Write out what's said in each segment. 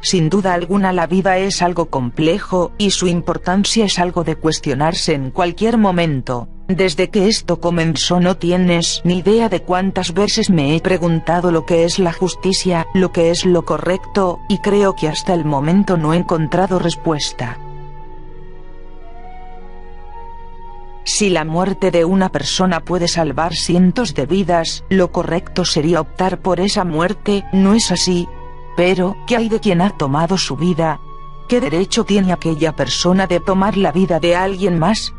Sin duda alguna la vida es algo complejo, y su importancia es algo de cuestionarse en cualquier momento. Desde que esto comenzó no tienes ni idea de cuántas veces me he preguntado lo que es la justicia, lo que es lo correcto, y creo que hasta el momento no he encontrado respuesta. Si la muerte de una persona puede salvar cientos de vidas, lo correcto sería optar por esa muerte, ¿no es así? Pero, ¿qué hay de quien ha tomado su vida? ¿Qué derecho tiene aquella persona de tomar la vida de alguien más?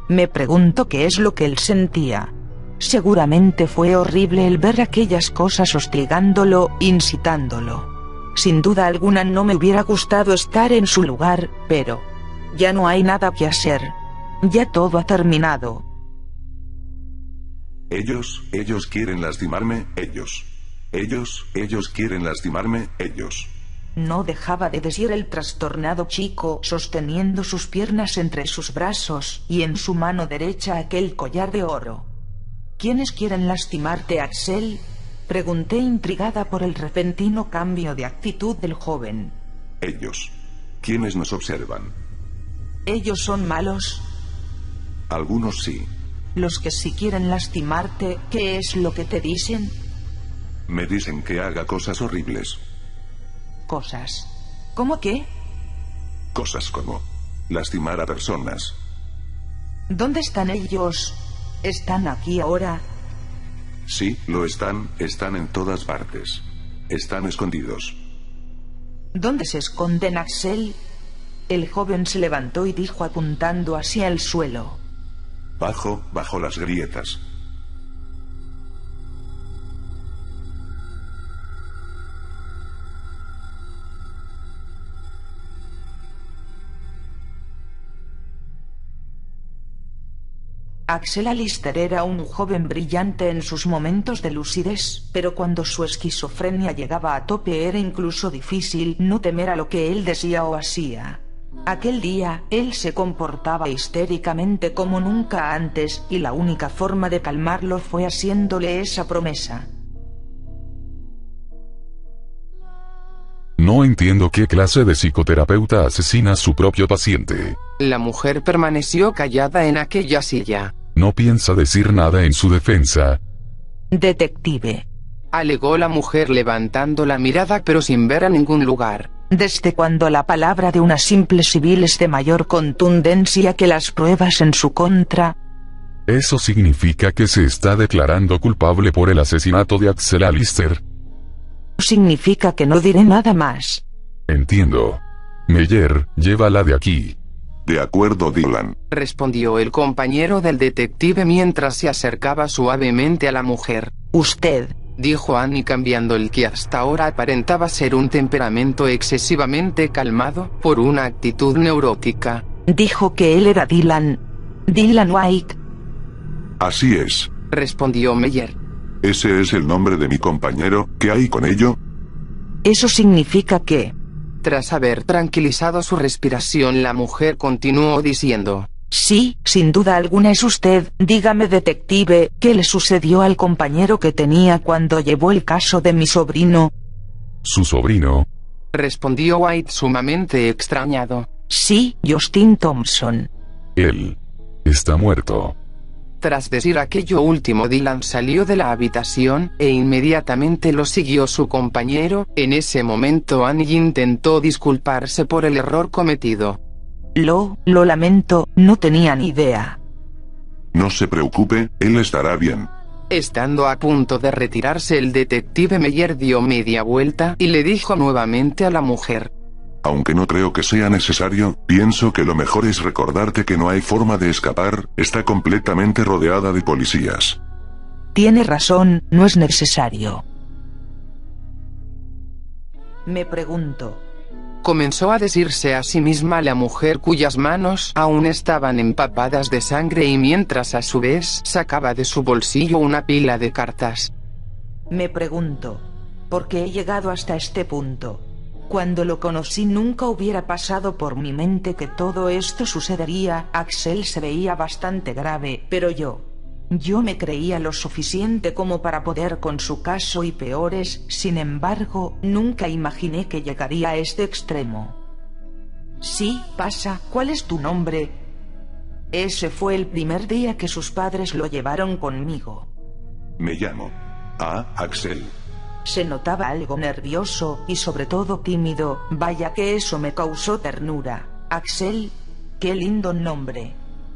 Me pregunto qué es lo que él sentía. Seguramente fue horrible el ver aquellas cosas hostigándolo, incitándolo. Sin duda alguna no me hubiera gustado estar en su lugar, pero ya no hay nada que hacer. Ya todo ha terminado. Ellos quieren lastimarme, ellos quieren lastimarme, ellos. No dejaba de decir el trastornado chico, sosteniendo sus piernas entre sus brazos, y en su mano derecha aquel collar de oro. ¿Quiénes quieren lastimarte, Axel? Pregunté intrigada por el repentino cambio de actitud del joven. Ellos. ¿Quiénes nos observan? ¿Ellos son malos? Algunos sí. Los que sí quieren lastimarte, ¿qué es lo que te dicen? Me dicen que haga cosas horribles. Cosas. ¿Cómo qué? Cosas como lastimar a personas. ¿Dónde están ellos? ¿Están aquí ahora? Sí, lo están en todas partes. Están escondidos. ¿Dónde se esconden, Axel? El joven se levantó y dijo apuntando hacia el suelo. Bajo las grietas. Axel Alister era un joven brillante en sus momentos de lucidez, pero cuando su esquizofrenia llegaba a tope era incluso difícil no temer a lo que él decía o hacía. Aquel día, él se comportaba histéricamente como nunca antes, y la única forma de calmarlo fue haciéndole esa promesa. No entiendo qué clase de psicoterapeuta asesina a su propio paciente. La mujer permaneció callada en aquella silla. No piensa decir nada en su defensa. Detective, Alegó la mujer levantando la mirada pero sin ver a ningún lugar. ¿desde cuándo la palabra de una simple civil es de mayor contundencia que las pruebas en su contra? Eso significa que se está declarando culpable por el asesinato de Axel Alister. Significa que no diré nada más. Entiendo. Meyer, llévala de aquí. De acuerdo, Dylan. Respondió el compañero del detective mientras se acercaba suavemente a la mujer. Usted, Dijo Annie cambiando el que hasta ahora aparentaba ser un temperamento excesivamente calmado, por una actitud neurótica. dijo que él era Dylan White. Así es. Respondió Meyer. Ese es el nombre de mi compañero. ¿Qué hay con ello? Eso significa que... Tras haber tranquilizado su respiración, la mujer continuó diciendo. Sí, sin duda alguna es usted. Dígame, detective, ¿qué le sucedió al compañero que tenía cuando llevó el caso de mi sobrino? Su sobrino. Respondió White sumamente extrañado. Sí, Justin Thompson. Él está muerto. Tras decir aquello último, Dylan salió de la habitación, e inmediatamente lo siguió su compañero. En ese momento Annie intentó disculparse por el error cometido. Lo lamento, no tenía ni idea. No se preocupe, él estará bien. Estando a punto de retirarse, el detective Meyer dio media vuelta y le dijo nuevamente a la mujer. Aunque no creo que sea necesario, pienso que lo mejor es recordarte que no hay forma de escapar, está completamente rodeada de policías. Tiene razón, no es necesario. Me pregunto. Comenzó a decirse a sí misma la mujer, cuyas manos aún estaban empapadas de sangre y mientras a su vez sacaba de su bolsillo una pila de cartas. Me pregunto, ¿por qué he llegado hasta este punto? Cuando lo conocí nunca hubiera pasado por mi mente que todo esto sucedería. Axel se veía bastante grave, pero yo Yo me creía lo suficiente como para poder con su caso y peores, sin embargo, nunca imaginé que llegaría a este extremo. Sí, pasa, ¿cuál es tu nombre? Ese fue el primer día que sus padres lo llevaron conmigo. Me llamo Axel. Se notaba algo nervioso y sobre todo tímido, vaya que eso me causó ternura. Axel, qué lindo nombre.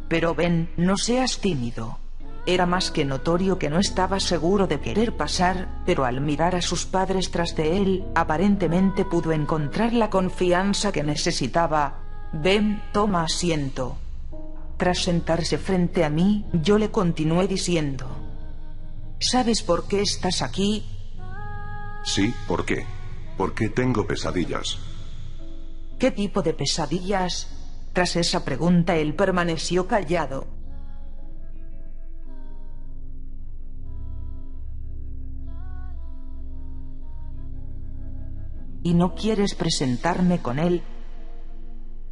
Pero ven, no seas tímido. Era más que notorio que no estaba seguro de querer pasar, pero al mirar a sus padres tras de él, aparentemente pudo encontrar la confianza que necesitaba. Ven, toma asiento. Tras sentarse frente a mí, yo le continué diciendo: ¿sabes por qué estás aquí? Sí, ¿por qué? Porque tengo pesadillas. ¿Qué tipo de pesadillas? Tras esa pregunta él permaneció callado. ¿Y no quieres presentarme con él?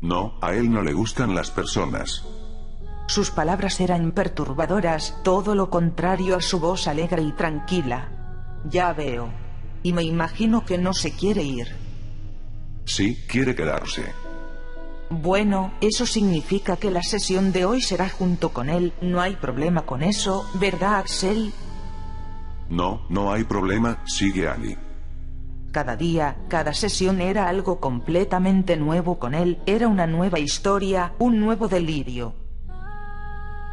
No, a él no le gustan las personas. Sus palabras eran perturbadoras, todo lo contrario a su voz alegre y tranquila. Ya veo. Y me imagino que no se quiere ir. Sí, quiere quedarse. Bueno, eso significa que la sesión de hoy será junto con él. No hay problema con eso, ¿verdad, Axel? No, no hay problema, sigue Annie. Cada día, cada sesión era algo completamente nuevo con él, era una nueva historia, un nuevo delirio.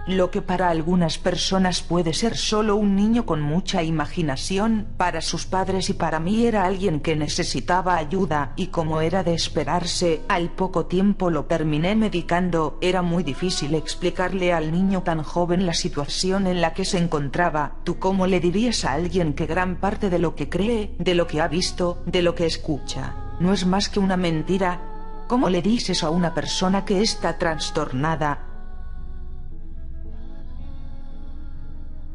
Lo que para algunas personas puede ser solo un niño con mucha imaginación, para sus padres y para mí era alguien que necesitaba ayuda, y como era de esperarse, al poco tiempo lo terminé medicando. Era muy difícil explicarle al niño tan joven la situación en la que se encontraba. ¿Tú cómo le dirías a alguien que gran parte de lo que cree, de lo que ha visto, de lo que escucha, no es más que una mentira? ¿Cómo le dices a una persona que está trastornada?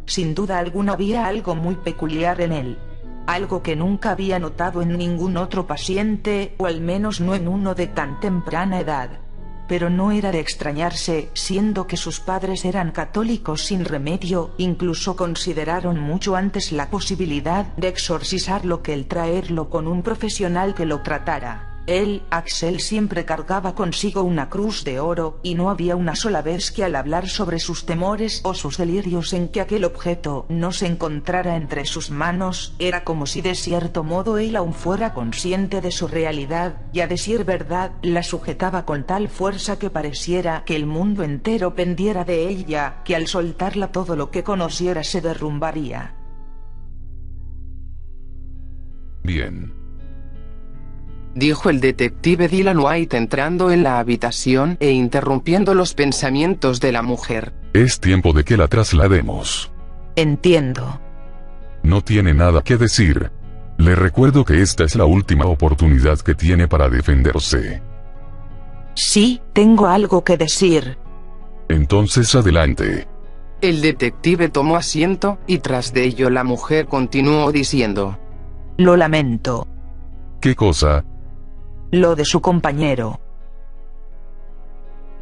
Sin duda alguna había algo muy peculiar en él, algo que nunca había notado en ningún otro paciente, o al menos no en uno de tan temprana edad. Pero no era de extrañarse, siendo que sus padres eran católicos sin remedio, incluso consideraron mucho antes la posibilidad de exorcizarlo que el traerlo con un profesional que lo tratara. Él, Axel, siempre cargaba consigo una cruz de oro, y no había una sola vez que al hablar sobre sus temores o sus delirios en que aquel objeto no se encontrara entre sus manos, era como si de cierto modo él aún fuera consciente de su realidad, y a decir verdad, la sujetaba con tal fuerza que pareciera que el mundo entero pendiera de ella, que al soltarla todo lo que conociera se derrumbaría. Bien, dijo el detective Dylan White entrando en la habitación e interrumpiendo los pensamientos de la mujer. es tiempo de que la traslademos. Entiendo. No tiene nada que decir. Le recuerdo que esta es la última oportunidad que tiene para defenderse. Sí, tengo algo que decir. Entonces adelante. El detective tomó asiento, y tras de ello la mujer continuó diciendo: Lo lamento. ¿Qué cosa? Lo de su compañero.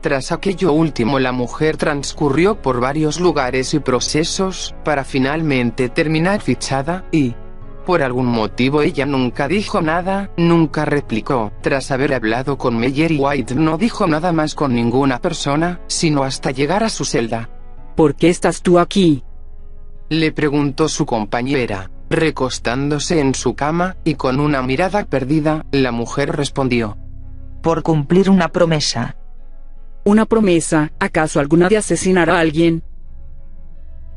Tras aquello último la mujer transcurrió por varios lugares y procesos, para finalmente terminar fichada, y por algún motivo ella nunca dijo nada, nunca replicó. Tras haber hablado con Meyer y White no dijo nada más con ninguna persona, sino hasta llegar a su celda. ¿Por qué estás tú aquí? Le preguntó su compañera, recostándose en su cama, y con una mirada perdida, la mujer respondió: Por cumplir una promesa. ¿Una promesa? ¿Acaso alguna de asesinar a alguien?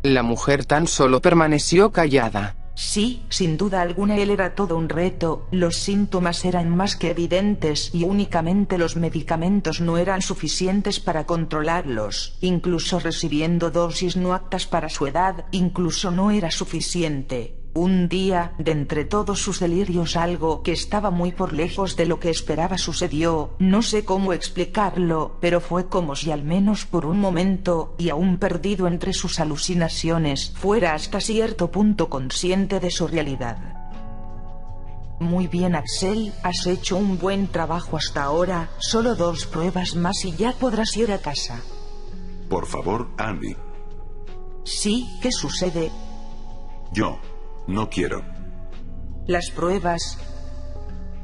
La mujer tan solo permaneció callada. Sí, sin duda alguna él era todo un reto, los síntomas eran más que evidentes y únicamente los medicamentos no eran suficientes para controlarlos, incluso recibiendo dosis no aptas para su edad, incluso no era suficiente. Un día, de entre todos sus delirios algo que estaba muy por lejos de lo que esperaba sucedió, no sé cómo explicarlo, pero fue como si al menos por un momento, y aún perdido entre sus alucinaciones, fuera hasta cierto punto consciente de su realidad. Muy bien, Axel, has hecho un buen trabajo hasta ahora, solo 2 pruebas más y ya podrás ir a casa. Por favor, Annie. Sí, ¿qué sucede? Yo no quiero. Las pruebas.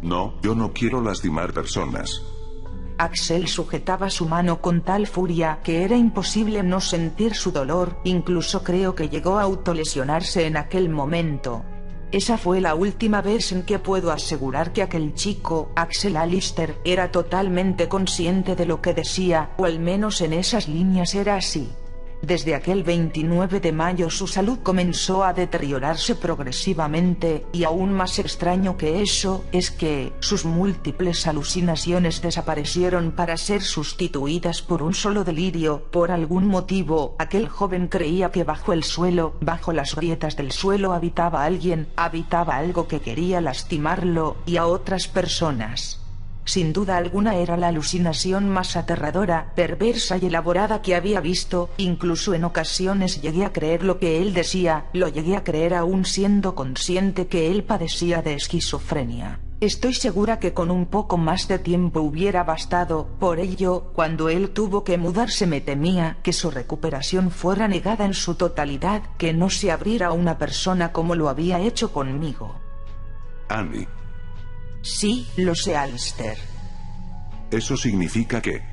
No, yo no quiero lastimar personas. Axel sujetaba su mano con tal furia que era imposible no sentir su dolor, incluso creo que llegó a autolesionarse en aquel momento. Esa fue la última vez en que puedo asegurar que aquel chico, Axel Allister, era totalmente consciente de lo que decía, o al menos en esas líneas era así. Desde aquel 29 de mayo su salud comenzó a deteriorarse progresivamente, y aún más extraño que eso, es que sus múltiples alucinaciones desaparecieron para ser sustituidas por un solo delirio. Por algún motivo, aquel joven creía que bajo el suelo, bajo las grietas del suelo habitaba alguien, habitaba algo que quería lastimarlo, y a otras personas. Sin duda alguna era la alucinación más aterradora, perversa y elaborada que había visto, incluso en ocasiones llegué a creer lo que él decía, lo llegué a creer aún siendo consciente que él padecía de esquizofrenia. Estoy segura que con un poco más de tiempo hubiera bastado, por ello, cuando él tuvo que mudarse me temía que su recuperación fuera negada en su totalidad, que no se abriera a una persona como lo había hecho conmigo. Annie. Sí, lo sé, Allister. ¿Eso significa qué?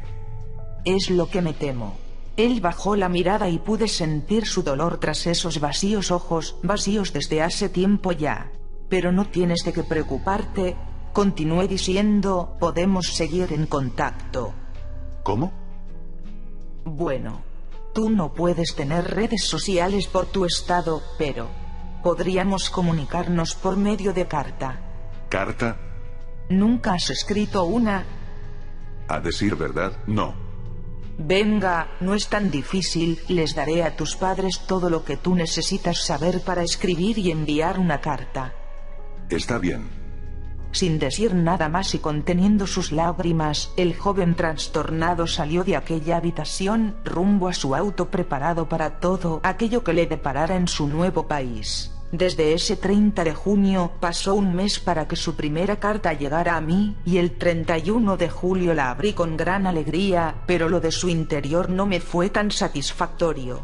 Es lo que me temo. Él bajó la mirada y pude sentir su dolor tras esos vacíos ojos, vacíos desde hace tiempo ya. Pero no tienes de qué preocuparte, continué diciendo, podemos seguir en contacto. ¿Cómo? Bueno, tú no puedes tener redes sociales por tu estado, pero podríamos comunicarnos por medio de carta. ¿Carta? ¿Nunca has escrito una? A decir verdad, no. Venga, no es tan difícil, les daré a tus padres todo lo que tú necesitas saber para escribir y enviar una carta. Está bien. Sin decir nada más y conteniendo sus lágrimas, el joven trastornado salió de aquella habitación, rumbo a su auto preparado para todo aquello que le deparara en su nuevo país. Desde ese 30 de junio pasó un mes para que su primera carta llegara a mí, y el 31 de julio la abrí con gran alegría, pero lo de su interior no me fue tan satisfactorio.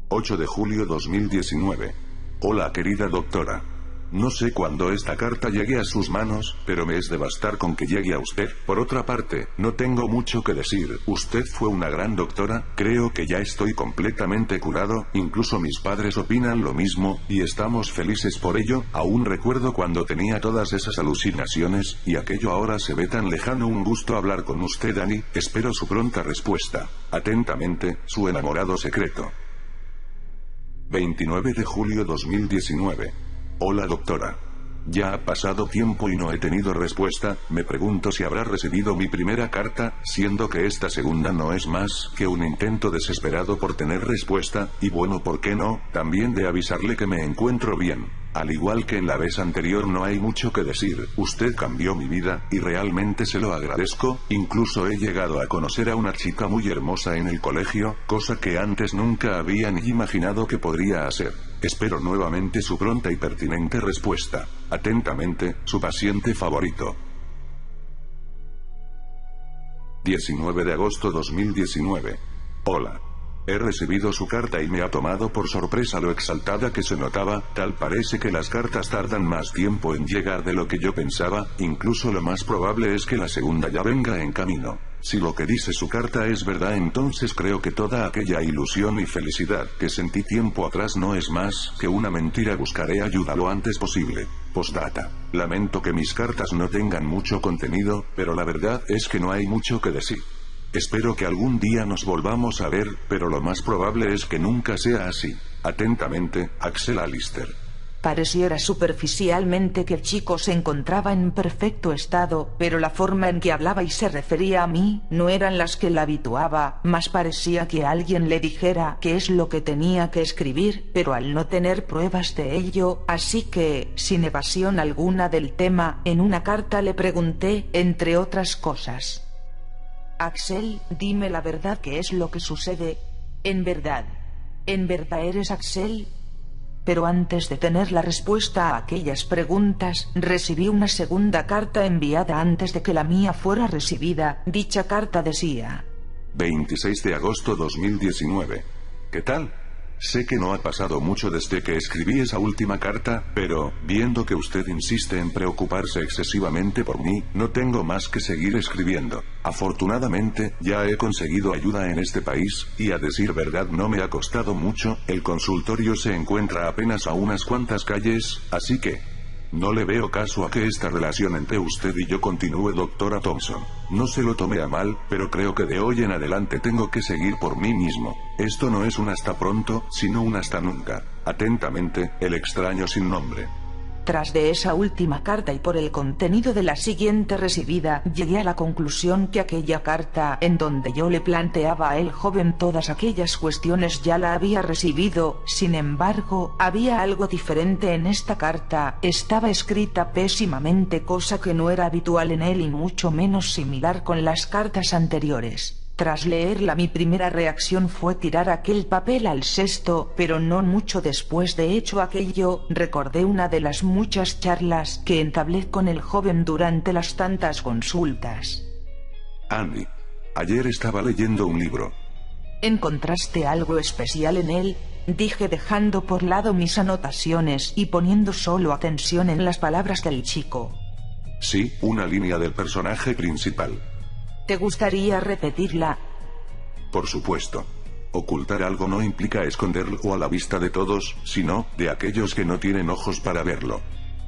8 de julio 2019. Hola querida doctora. No sé cuándo esta carta llegue a sus manos, pero me es de bastar con que llegue a usted. Por otra parte, no tengo mucho que decir. Usted fue una gran doctora, creo que ya estoy completamente curado, incluso mis padres opinan lo mismo, y estamos felices por ello. Aún recuerdo cuando tenía todas esas alucinaciones, y aquello ahora se ve tan lejano. Un gusto hablar con usted, Annie, espero su pronta respuesta. Atentamente, su enamorado secreto. 29 de julio 2019. Hola doctora. Ya ha pasado tiempo y no he tenido respuesta, me pregunto si habrá recibido mi primera carta, siendo que esta segunda no es más que un intento desesperado por tener respuesta, y bueno, ¿por qué no? También de avisarle que me encuentro bien. Al igual que en la vez anterior no hay mucho que decir, usted cambió mi vida, y realmente se lo agradezco, incluso he llegado a conocer a una chica muy hermosa en el colegio, cosa que antes nunca había ni imaginado que podría hacer. Espero nuevamente su pronta y pertinente respuesta. Atentamente, su paciente favorito. 19 de agosto 2019. Hola. He recibido su carta y me ha tomado por sorpresa lo exaltada que se notaba, tal parece que las cartas tardan más tiempo en llegar de lo que yo pensaba, incluso lo más probable es que la segunda ya venga en camino. Si lo que dice su carta es verdad, entonces creo que toda aquella ilusión y felicidad que sentí tiempo atrás no es más que una mentira. Buscaré ayuda lo antes posible. Postdata. Lamento que mis cartas no tengan mucho contenido, pero la verdad es que no hay mucho que decir. Espero que algún día nos volvamos a ver, pero lo más probable es que nunca sea así. Atentamente, Axel Allister. Pareciera superficialmente que el chico se encontraba en perfecto estado, pero la forma en que hablaba y se refería a mí no eran las que la habituaba, más parecía que alguien le dijera qué es lo que tenía que escribir, pero al no tener pruebas de ello, así que, sin evasión alguna del tema, en una carta le pregunté, entre otras cosas: Axel, dime la verdad, ¿qué es lo que sucede? ¿En verdad eres Axel? Pero antes de tener la respuesta a aquellas preguntas, recibí una segunda carta enviada antes de que la mía fuera recibida. Dicha carta decía: 26 de agosto 2019. ¿Qué tal? Sé que no ha pasado mucho desde que escribí esa última carta, pero, viendo que usted insiste en preocuparse excesivamente por mí, no tengo más que seguir escribiendo. Afortunadamente, ya he conseguido ayuda en este país, y a decir verdad no me ha costado mucho. El consultorio se encuentra apenas a unas cuantas calles, así que no le veo caso a que esta relación entre usted y yo continúe, doctora Thompson. No se lo tome a mal, pero creo que de hoy en adelante tengo que seguir por mí mismo. Esto no es un hasta pronto, sino un hasta nunca. Atentamente, el extraño sin nombre. Tras de esa última carta y por el contenido de la siguiente recibida, llegué a la conclusión que aquella carta, en donde yo le planteaba a el joven todas aquellas cuestiones, ya la había recibido. Sin embargo, había algo diferente en esta carta. Estaba escrita pésimamente, cosa que no era habitual en él y mucho menos similar con las cartas anteriores. Tras leerla, mi primera reacción fue tirar aquel papel al cesto, pero no mucho después de hecho aquello, recordé una de las muchas charlas que entablé con el joven durante las tantas consultas. Andy, ayer estaba leyendo un libro. ¿Encontraste algo especial en él?, dije, dejando por lado mis anotaciones y poniendo solo atención en las palabras del chico. Sí, una línea del personaje principal. ¿Te gustaría repetirla? Por supuesto. Ocultar algo no implica esconderlo a la vista de todos, sino de aquellos que no tienen ojos para verlo.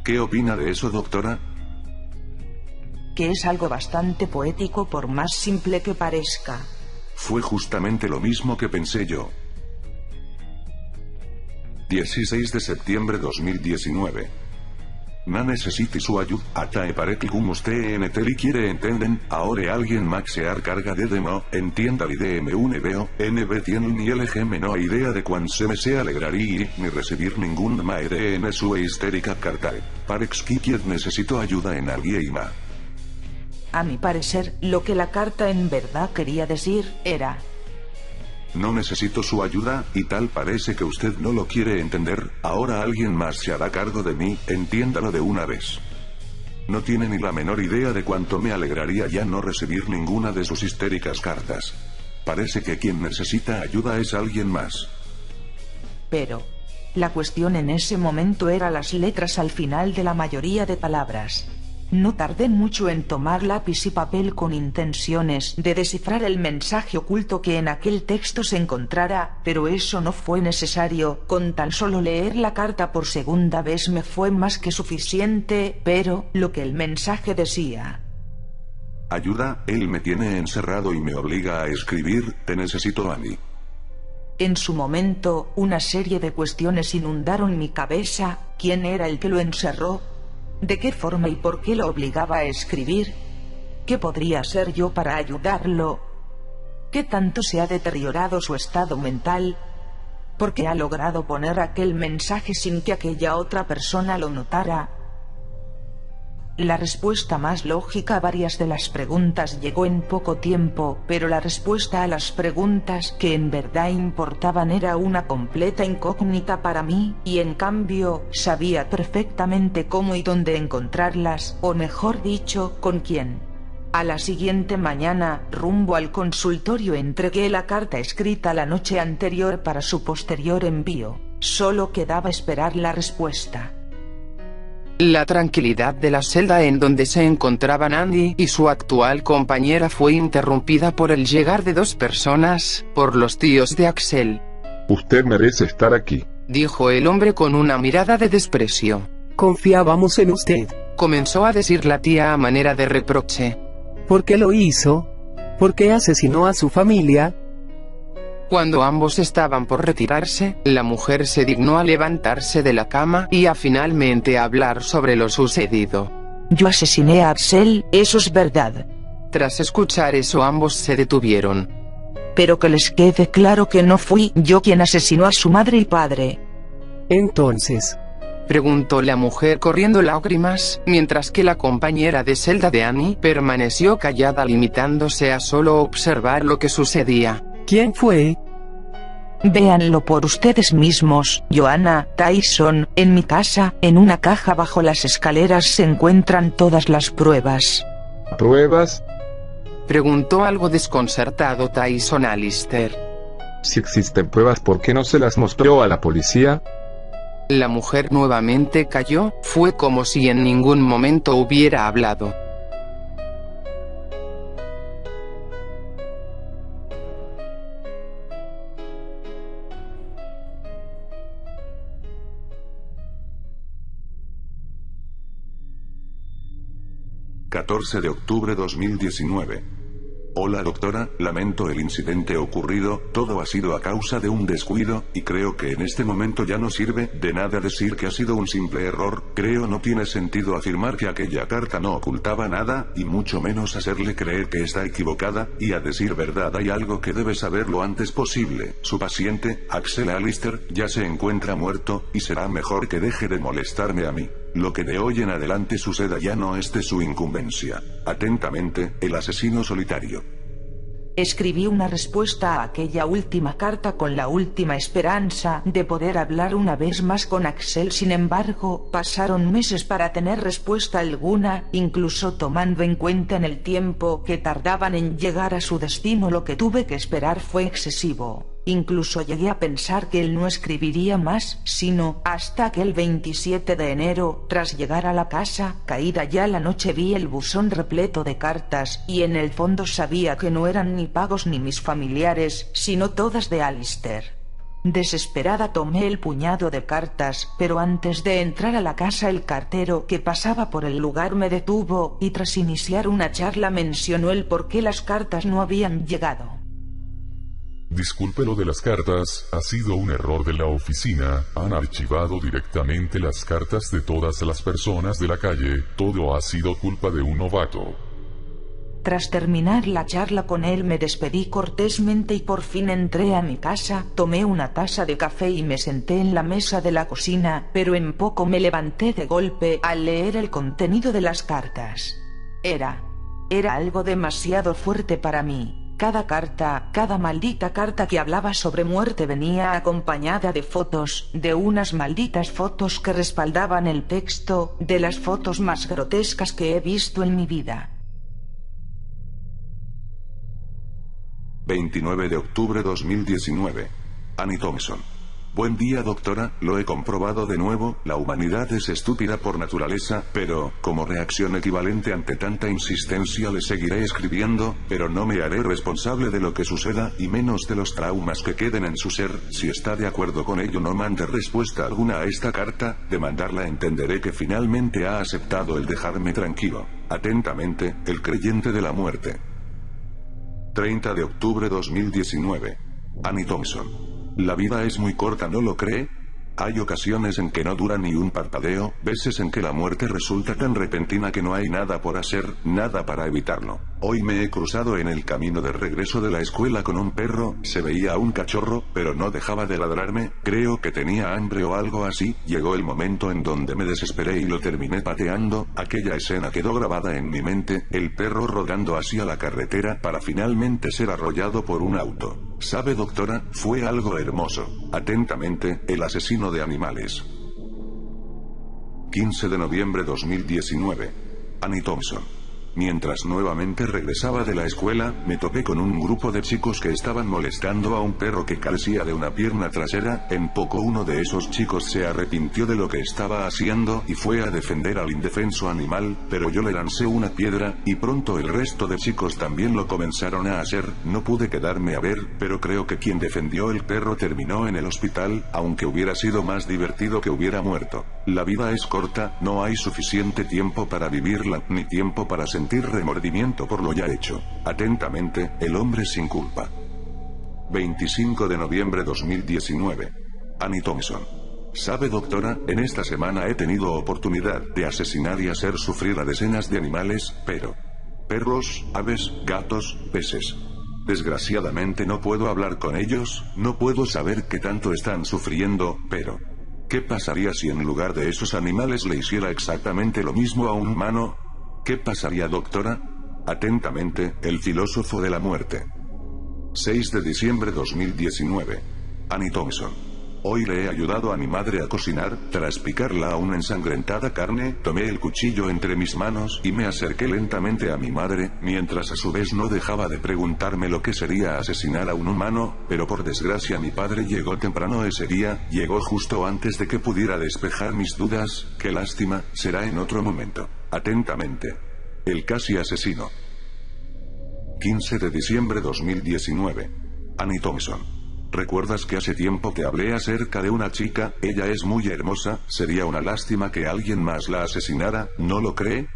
¿Qué opina de eso, doctora? Que es algo bastante poético, por más simple que parezca. Fue justamente lo mismo que pensé yo. 16 de septiembre 2019. No necesiti su ayuda, atae pare que como usted en teli quiere entenden, ahora alguien maxear carga de demo, entienda idm un veo, nb tiene ni LG no idea de cuán se me se alegraría, ni recibir ningún maere en su histérica carta. Parex kikiet necesito ayuda en alguien ma. A mi parecer, lo que la carta en verdad quería decir era: no necesito su ayuda, y tal parece que usted no lo quiere entender. Ahora alguien más se hará cargo de mí, entiéndalo de una vez. No tiene ni la menor idea de cuánto me alegraría ya no recibir ninguna de sus histéricas cartas. Parece que quien necesita ayuda es alguien más. Pero la cuestión en ese momento era las letras al final de la mayoría de palabras. No tardé mucho en tomar lápiz y papel con intenciones de descifrar el mensaje oculto que en aquel texto se encontrara, pero eso no fue necesario. Con tan solo leer la carta por segunda vez me fue más que suficiente, pero lo que el mensaje decía: ayuda, él me tiene encerrado y me obliga a escribir, te necesito a mí. En su momento, una serie de cuestiones inundaron mi cabeza. ¿Quién era el que lo encerró? ¿De qué forma y por qué lo obligaba a escribir? ¿Qué podría hacer yo para ayudarlo? ¿Qué tanto se ha deteriorado su estado mental? ¿Por qué ha logrado poner aquel mensaje sin que aquella otra persona lo notara? La respuesta más lógica a varias de las preguntas llegó en poco tiempo, pero la respuesta a las preguntas que en verdad importaban era una completa incógnita para mí, y en cambio, sabía perfectamente cómo y dónde encontrarlas, o mejor dicho, con quién. A la siguiente mañana, rumbo al consultorio, entregué la carta escrita la noche anterior para su posterior envío. Solo quedaba esperar la respuesta. La tranquilidad de la celda en donde se encontraban Andy y su actual compañera fue interrumpida por el llegar de dos personas, por los tíos de Axel. Usted merece estar aquí, dijo el hombre con una mirada de desprecio. Confiábamos en usted. Comenzó a decir la tía a manera de reproche. ¿Por qué lo hizo? ¿Por qué asesinó a su familia? Cuando ambos estaban por retirarse, la mujer se dignó a levantarse de la cama y a finalmente hablar sobre lo sucedido. Yo asesiné a Axel, eso es verdad. Tras escuchar eso, ambos se detuvieron. Pero que les quede claro que no fui yo quien asesinó a su madre y padre. Entonces, preguntó la mujer corriendo lágrimas, mientras que la compañera de celda de Annie permaneció callada, limitándose a solo observar lo que sucedía. ¿quién fue? Véanlo por ustedes mismos, Joanna, Tyson, en mi casa, en una caja bajo las escaleras se encuentran todas las pruebas. ¿Pruebas? Preguntó algo desconcertado Tyson Alistair. Si existen pruebas, ¿por qué no se las mostró a la policía? La mujer nuevamente calló, fue como si en ningún momento hubiera hablado. ...14 de octubre 2019... Hola doctora, lamento el incidente ocurrido, todo ha sido a causa de un descuido, y creo que en este momento ya no sirve de nada decir que ha sido un simple error, creo no tiene sentido afirmar que aquella carta no ocultaba nada, y mucho menos hacerle creer que está equivocada, y a decir verdad hay algo que debe saber lo antes posible, su paciente, Axel Alistair, ya se encuentra muerto, y será mejor que deje de molestarme a mí. Lo que de hoy en adelante suceda ya no es de su incumbencia. Atentamente, el asesino solitario. Escribí una respuesta a aquella última carta con la última esperanza de poder hablar una vez más con Axel. Sin embargo, pasaron meses para tener respuesta alguna, incluso tomando en cuenta en el tiempo que tardaban en llegar a su destino. Lo que tuve que esperar fue excesivo. Incluso llegué a pensar que él no escribiría más, sino hasta que el 27 de enero, tras llegar a la casa, caída ya la noche, vi el buzón repleto de cartas, y en el fondo sabía que no eran ni pagos ni mis familiares, sino todas de Alistair. Desesperada tomé el puñado de cartas, pero antes de entrar a la casa el cartero que pasaba por el lugar me detuvo, y tras iniciar una charla mencionó el por qué las cartas no habían llegado. Disculpe lo de las cartas, ha sido un error de la oficina, han archivado directamente las cartas de todas las personas de la calle, todo ha sido culpa de un novato. Tras terminar la charla con él me despedí cortésmente y por fin entré a mi casa, tomé una taza de café y me senté en la mesa de la cocina, pero en poco me levanté de golpe al leer el contenido de las cartas. Era algo demasiado fuerte para mí. Cada carta, cada maldita carta que hablaba sobre muerte venía acompañada de fotos, de unas malditas fotos que respaldaban el texto, de las fotos más grotescas que he visto en mi vida. 29 de octubre 2019. Annie Thompson. Buen día doctora, lo he comprobado de nuevo, la humanidad es estúpida por naturaleza, pero, como reacción equivalente ante tanta insistencia le seguiré escribiendo, pero no me haré responsable de lo que suceda, y menos de los traumas que queden en su ser. Si está de acuerdo con ello no mande respuesta alguna a esta carta, de mandarla entenderé que finalmente ha aceptado el dejarme tranquilo. Atentamente, el creyente de la muerte. 30 de octubre 2019. Annie Thompson. La vida es muy corta, ¿no lo cree? Hay ocasiones en que no dura ni un parpadeo, veces en que la muerte resulta tan repentina que no hay nada por hacer, nada para evitarlo. Hoy me he cruzado en el camino de regreso de la escuela con un perro, se veía un cachorro, pero no dejaba de ladrarme, creo que tenía hambre o algo así, llegó el momento en donde me desesperé y lo terminé pateando, aquella escena quedó grabada en mi mente, el perro rodando hacia la carretera para finalmente ser arrollado por un auto. ¿Sabe doctora? Fue algo hermoso. Atentamente, el asesino de animales. 15 de noviembre 2019. Annie Thompson. Mientras nuevamente regresaba de la escuela, me topé con un grupo de chicos que estaban molestando a un perro que carecía de una pierna trasera. En poco uno de esos chicos se arrepintió de lo que estaba haciendo y fue a defender al indefenso animal, pero yo le lancé una piedra, y pronto el resto de chicos también lo comenzaron a hacer. No pude quedarme a ver, pero creo que quien defendió el perro terminó en el hospital, aunque hubiera sido más divertido que hubiera muerto. La vida es corta, no hay suficiente tiempo para vivirla, ni tiempo para sentir remordimiento por lo ya hecho. Atentamente, el hombre sin culpa. 25 de noviembre 2019. Annie Thompson. ¿Sabe doctora? En esta semana he tenido oportunidad de asesinar y hacer sufrir a decenas de animales, pero... perros, aves, gatos, peces. Desgraciadamente no puedo hablar con ellos, no puedo saber qué tanto están sufriendo, pero... ¿qué pasaría si en lugar de esos animales le hiciera exactamente lo mismo a un humano? ¿Qué pasaría, doctora? Atentamente, el filósofo de la muerte. 6 de diciembre 2019. Annie Thompson. Hoy le he ayudado a mi madre a cocinar. Tras picarla a una ensangrentada carne, tomé el cuchillo entre mis manos y me acerqué lentamente a mi madre, mientras a su vez no dejaba de preguntarme lo que sería asesinar a un humano, pero por desgracia mi padre llegó temprano ese día, llegó justo antes de que pudiera despejar mis dudas. Qué lástima, será en otro momento. Atentamente. El casi asesino. 15 de diciembre 2019. Annie Thompson. ¿Recuerdas que hace tiempo te hablé acerca de una chica? Ella es muy hermosa, sería una lástima que alguien más la asesinara, ¿no lo cree?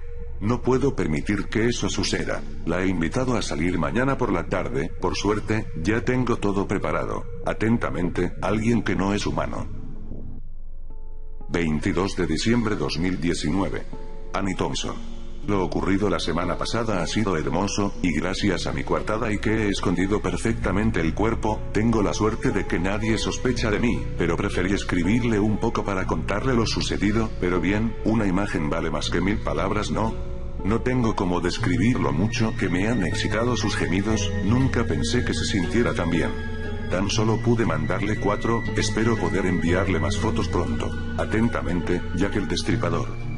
No puedo permitir que eso suceda. La he invitado a salir mañana por la tarde, por suerte, ya tengo todo preparado. Atentamente, alguien que no es humano. 22 de diciembre 2019. Annie Thompson. Lo ocurrido la semana pasada ha sido hermoso, y gracias a mi coartada y que he escondido perfectamente el cuerpo, tengo la suerte de que nadie sospecha de mí, pero preferí escribirle un poco para contarle lo sucedido, pero bien, una imagen vale más que 1000 palabras, ¿no? No tengo cómo describir lo mucho que me han excitado sus gemidos, nunca pensé que se sintiera tan bien. Tan solo pude mandarle 4, espero poder enviarle más fotos pronto. Atentamente, Jack el Destripador.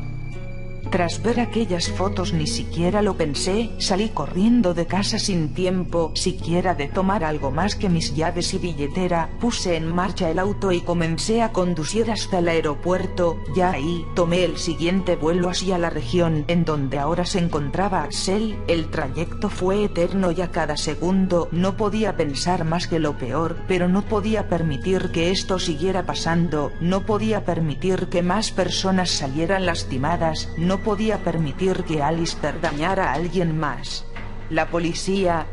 Tras ver aquellas fotos ni siquiera lo pensé, salí corriendo de casa sin tiempo siquiera de tomar algo más que mis llaves y billetera, puse en marcha el auto y comencé a conducir hasta el aeropuerto. Ya ahí, tomé el siguiente vuelo hacia la región en donde ahora se encontraba Axel. El trayecto fue eterno y a cada segundo no podía pensar más que lo peor, pero no podía permitir que esto siguiera pasando, no podía permitir que más personas salieran lastimadas, no podía permitir que Alistair dañara a alguien más. La policía...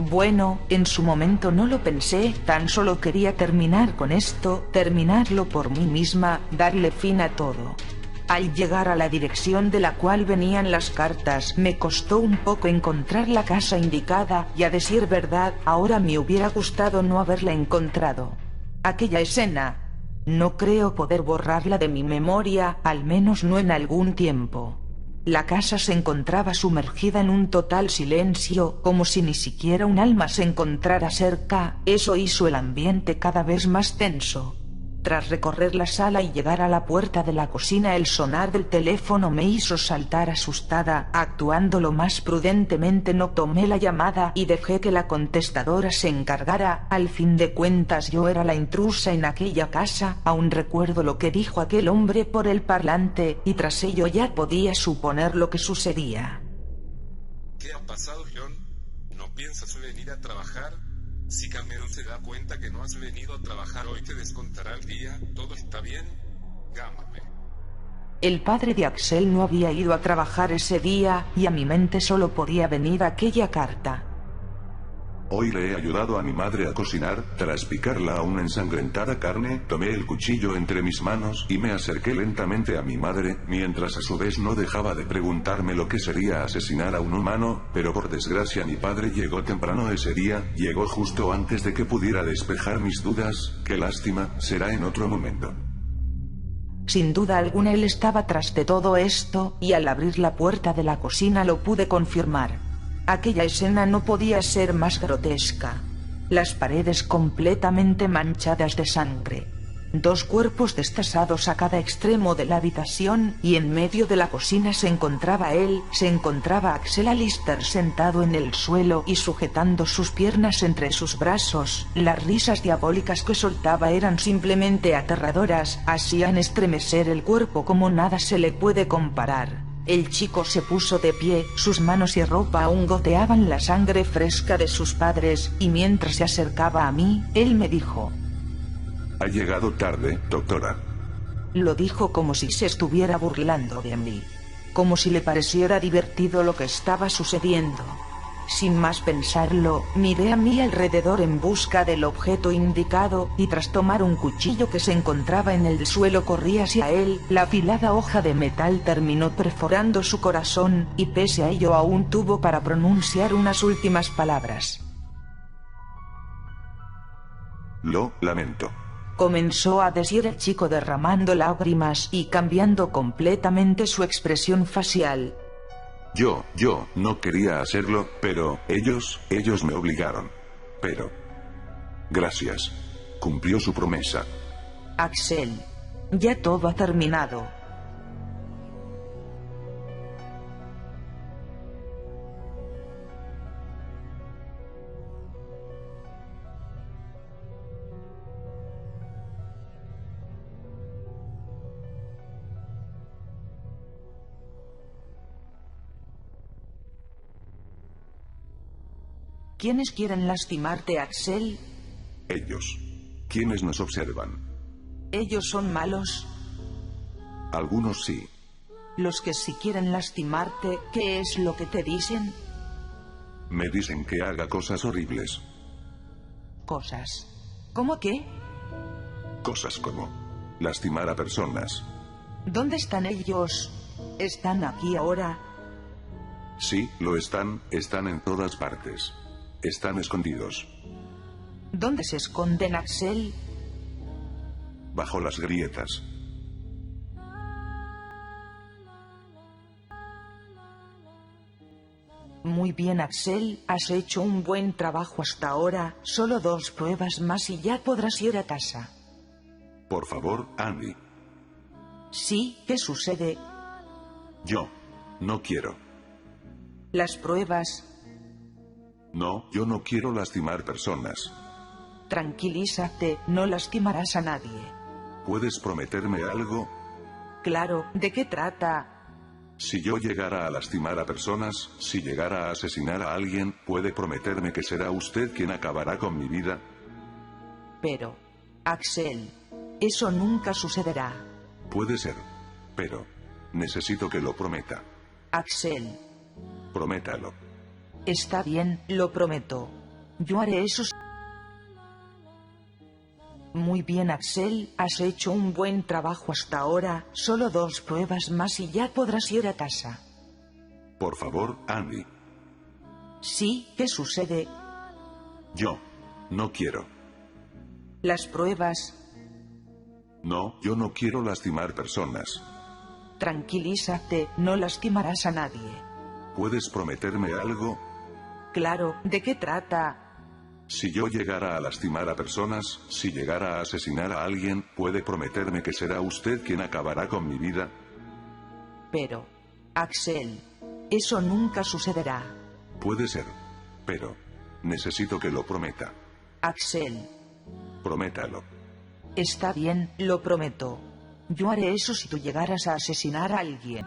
Bueno, en su momento no lo pensé, tan solo quería terminar con esto, terminarlo por mí misma, darle fin a todo. Al llegar a la dirección de la cual venían las cartas, me costó un poco encontrar la casa indicada, y a decir verdad, ahora me hubiera gustado no haberla encontrado. Aquella escena... No creo poder borrarla de mi memoria, al menos no en algún tiempo. La casa se encontraba sumergida en un total silencio, como si ni siquiera un alma se encontrara cerca. Eso hizo el ambiente cada vez más tenso. Tras recorrer la sala y llegar a la puerta de la cocina, el sonar del teléfono me hizo saltar asustada. Actuando lo más prudentemente, no tomé la llamada y dejé que la contestadora se encargara. Al fin de cuentas yo era la intrusa en aquella casa. Aún recuerdo lo que dijo aquel hombre por el parlante, y tras ello ya podía suponer lo que sucedía. ¿Qué ha pasado, John? ¿No piensas venir a trabajar? Si Cameron se da cuenta que no has venido a trabajar hoy, te descontará el día. ¿Todo está bien? Llámame. El padre de Axel no había ido a trabajar ese día, y a mi mente solo podía venir aquella carta. Hoy le he ayudado a mi madre a cocinar. Tras picarla a una ensangrentada carne, tomé el cuchillo entre mis manos y me acerqué lentamente a mi madre, mientras a su vez no dejaba de preguntarme lo que sería asesinar a un humano, pero por desgracia mi padre llegó temprano ese día, llegó justo antes de que pudiera despejar mis dudas. Qué lástima, será en otro momento. Sin duda alguna él estaba tras de todo esto, y al abrir la puerta de la cocina lo pude confirmar. Aquella escena no podía ser más grotesca. Las paredes completamente manchadas de sangre. 2 cuerpos destazados a cada extremo de la habitación, y en medio de la cocina se encontraba Axel Alistair sentado en el suelo y sujetando sus piernas entre sus brazos. Las risas diabólicas que soltaba eran simplemente aterradoras, hacían estremecer el cuerpo como nada se le puede comparar. El chico se puso de pie, sus manos y ropa aún goteaban la sangre fresca de sus padres, y mientras se acercaba a mí, él me dijo: Ha llegado tarde, doctora. Lo dijo como si se estuviera burlando de mí, como si le pareciera divertido lo que estaba sucediendo. Sin más pensarlo, miré a mi alrededor en busca del objeto indicado, y tras tomar un cuchillo que se encontraba en el suelo corrí hacia él. La afilada hoja de metal terminó perforando su corazón, y pese a ello aún tuvo para pronunciar unas últimas palabras. Lo lamento. Comenzó a decir el chico derramando lágrimas y cambiando completamente su expresión facial. Yo no quería hacerlo, pero ellos me obligaron. Pero... Gracias. Cumplió su promesa. Axel. Ya todo ha terminado. ¿Quiénes quieren lastimarte, Axel? Ellos. ¿Quiénes nos observan? ¿Ellos son malos? Algunos sí. Los que si quieren lastimarte, ¿qué es lo que te dicen? Me dicen que haga cosas horribles. Cosas. ¿Cómo qué? Cosas como lastimar a personas. ¿Dónde están ellos? ¿Están aquí ahora? Sí, lo están en todas partes. Están escondidos. ¿Dónde se esconden, Axel? Bajo las grietas. Muy bien, Axel, has hecho un buen trabajo hasta ahora. Solo 2 pruebas más y ya podrás ir a casa. Por favor, Andy. Sí, ¿qué sucede? Yo. No quiero. Las pruebas. No, yo no quiero lastimar personas. Tranquilízate, no lastimarás a nadie. ¿Puedes prometerme algo? Claro, ¿de qué trata? Si yo llegara a lastimar a personas, si llegara a asesinar a alguien, ¿puede prometerme que será usted quien acabará con mi vida? Pero, Axel, eso nunca sucederá. Puede ser, pero necesito que lo prometa. Axel. Prométalo. Está bien, lo prometo. Yo haré eso. Muy bien, Axel, has hecho un buen trabajo hasta ahora. Solo 2 pruebas más y ya podrás ir a casa. Por favor, Andy. Sí, ¿qué sucede? Yo. No quiero. Las pruebas. No, yo no quiero lastimar personas. Tranquilízate, no lastimarás a nadie. ¿Puedes prometerme algo? Claro, ¿de qué trata? Si yo llegara a lastimar a personas, si llegara a asesinar a alguien, ¿puede prometerme que será usted quien acabará con mi vida? Pero, Axel, eso nunca sucederá. Puede ser, pero necesito que lo prometa. Axel. Prométalo. Está bien, lo prometo. Yo haré eso si tú llegaras a asesinar a alguien.